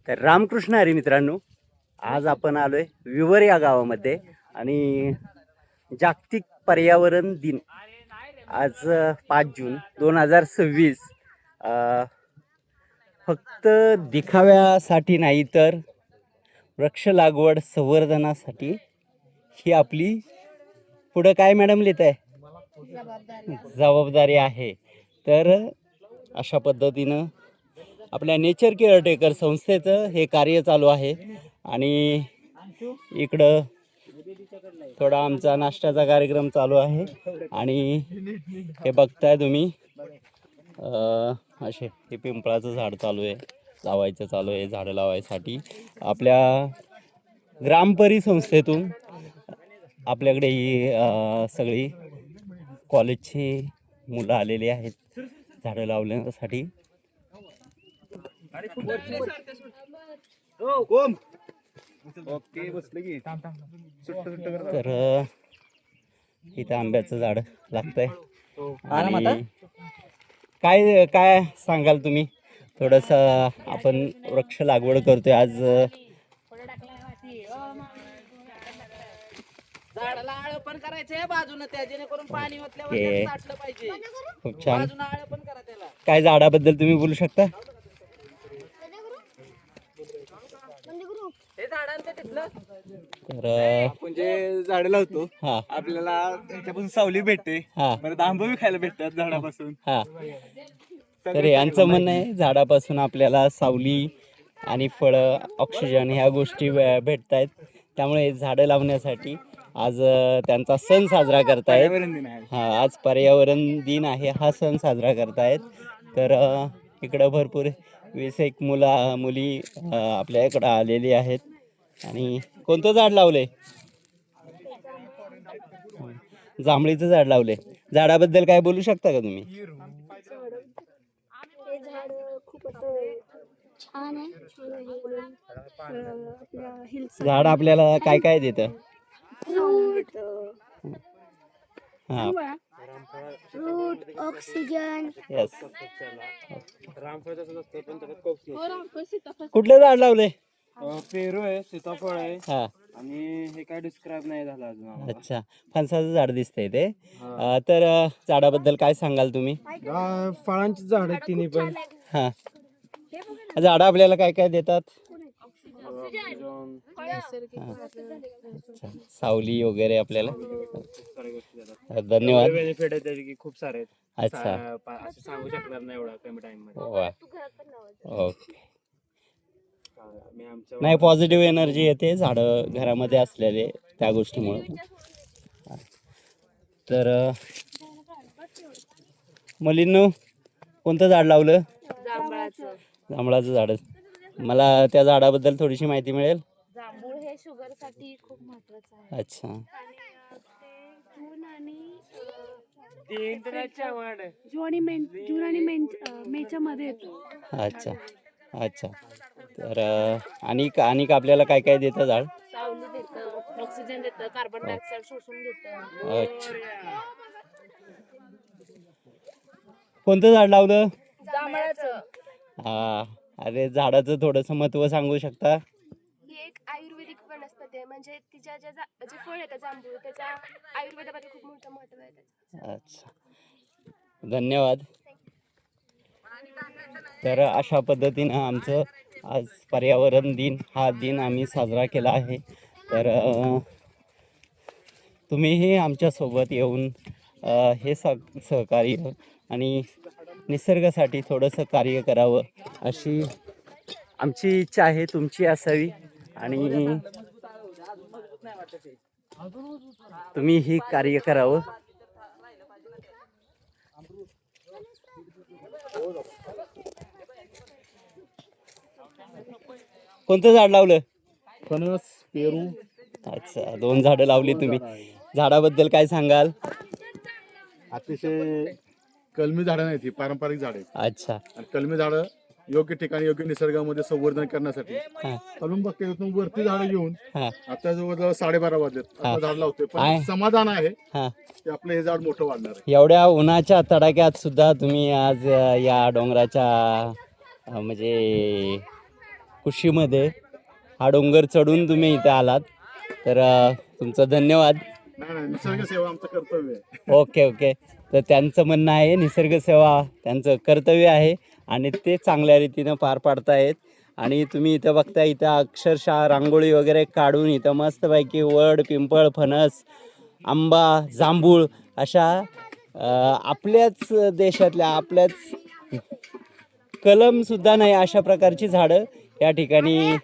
तर रामकृष्ण हरी मित्रांनो, आज आपण आलोय विवर या गावामध्ये आणि जागतिक पर्यावरण दिन आज 5 जून 2026 फक्त दिखाव्यासाठी नाही तर वृक्ष लागवड संवर्धनासाठी ही आपली पुढं काय मॅडम लिहित आहे जबाबदारी आहे. तर अशा पद्धतीनं आपल्या नेचर केअरटेकर संस्थेचं हे कार्य चालू आहे आणि इकडं थोडा आमचा नाश्त्याचा कार्यक्रम चालू आहे आणि हे बघताय तुम्ही असे हे पिंपळाचं झाड चालू आहे, लावायचं चालू आहे. झाडं लावायसाठी आपल्या ग्रामपरी संस्थेतून आपल्याकडे ही सगळी कॉलेजची मुलं आलेली आहेत झाडं लावण्यासाठी. तर इथं आंब्याचं झाड लागतंय आणि काय काय सांगाल तुम्ही? थोडंसं आपण वृक्ष लागवड करतोय आज. झाडाला आळ पण करायचंय बाजूने त्या जेणेकरून पाणी ओतल्यावर साठलं पाहिजे. खूप छान. बाजूने आळ पण करा त्याला. काय झाडाबद्दल तुम्ही बोलू शकता? हे झाडांचं तिथलं तर आपण जे झाडं लावतो हा आपल्याला त्याच्यापासून सावली भेटते, हा परत आंबे बी खायला भेटतात झाडापासून. हा तर यांचं म्हणणं आहे झाडापासून आपल्याला सावली आणि फळं, ऑक्सिजन ह्या गोष्टी भेटत आहेत. त्यामुळे झाडं लावण्यासाठी आज त्यांचा सण साजरा करतायत. पर्यावरण दिन आहे. हा आज पर्यावरण दिन आहे, हा सण साजरा करतायत. तर इकडं भरपूर 20-एक मुली आपल्या इकडं आलेली आहेत. आणि कोणतं झाड लावले? जांभळीचं झाड लावले. झाडाबद्दल काय बोलू शकता का तुम्ही? हे झाड खूप छान आहे. आपल्या हिल्स झाड आपल्याला काय काय देतं? फ्रूट हा फ्रूट ऑक्सिजन. यस. कुठलं झाड लावले? पेरू आहे, सीताफळ आहे हा आणि हे काय डिस्क्राईब नाही झालं अजून आम्हाला. अच्छा, फणसाचं झाड दिसतंय ते. तर झाडाबद्दल काय सांगाल तुम्ही? फळांची झाड आहेत तिन्ही पण. हा झाडं आपल्याला काय काय देतात? अच्छा, सावली वगैरे आपल्याला. धन्यवाद. बेनिफिट आहे त्याचे की खूप सारे आहेत. अच्छा, असं सांगू शकणार नाही एवढा कमी टाइम मध्ये. वा. ओके. मी आमच्या नाही, पॉझिटिव्ह एनर्जी येते झाडं घरामध्ये असलेले त्या गोष्टीमुळे. तर मुलींनो, कोणतं झाड लावलं? जांभळाचं झाड. मला त्या झाडाबद्दल थोडीशी माहिती मिळेल? जांभूळ हे शुगर साठी खूप महत्वाचं आहे. अच्छा. आणि ते जून आणि जून आणि मेच्या मध्ये येतो. अच्छा अच्छा. तर आणि आपल्याला काय काय देतं झाड? सावली देतं, ऑक्सिजन देतं, कार्बन डायऑक्साईड शोषून घेतं. अच्छा. कोणतं झाड लावलं? जांभळाचं. हा. अरे, झाडाचं थोडंसं महत्त्व सांगू शकता? ही एक आयुर्वेदिक वनस्पती आहे. म्हणजे तिच्या जे फळ येतं जांभूळ, त्याच्या आयुर्वेदामध्ये खूप मोठं महत्व आहे त्याचं. अच्छा, धन्यवाद. तर अशा पद्धतीनं आमचं आज पर्यावरण दिन हा दिन आम्ही साजरा केला आहे. तर तुम्हीही आमच्यासोबत येऊन हे सहकार्य आणि निसर्गासाठी थोडंसं कार्य करावं अशी आमची इच्छा आहे, तुमची असावी. आणि तुम्ही ही कार्य करावं. कोणतं झाड लावलं? फणस, पेरू. अच्छा, 2 झाडं लावली तुम्ही. झाडाबद्दल काय सांगाल? अतिशय कलमी झाडं नाही, ती पारंपरिक झाड आहेत. अच्छा. आणि कलमी झाडं योग्य ठिकाणी योग्य निसर्गामध्ये संवर्धन करण्यासाठी हा खालून बघते वरती झाडं घेऊन हा आता जवळजवळ 12:30 वाजलेत. आता झाड लावतोय, आहे. पण समाधान आहे हा. की आपलं हे झाड मोठं वाढणार आहे. एवढ्या उन्हाच्या तडाख्यात सुद्धा तुम्ही आज या डोंगराच्या म्हणजे कुशीमध्ये हा डोंगर चढून तुम्ही इथे आलात, तर तुमचं धन्यवाद. नाही नाही, निसर्ग सेवा आमचं कर्तव्य आहे. Okay okay. तर त्यांचं म्हणणं आहे निसर्ग सेवा त्यांचं कर्तव्य आहे आणि ते चांगल्या रीतीनं पार पाडतायत. आणि तुम्ही इथं बघता, इथं अक्षरशः रांगोळी वगैरे काढून इथं मस्तपैकी वड, पिंपळ, फणस, आंबा, जांभूळ अशा आपल्याच देशातल्या, आपल्याच कलमसुद्धा नाही अशा प्रकारची झाडं या ठिकाणी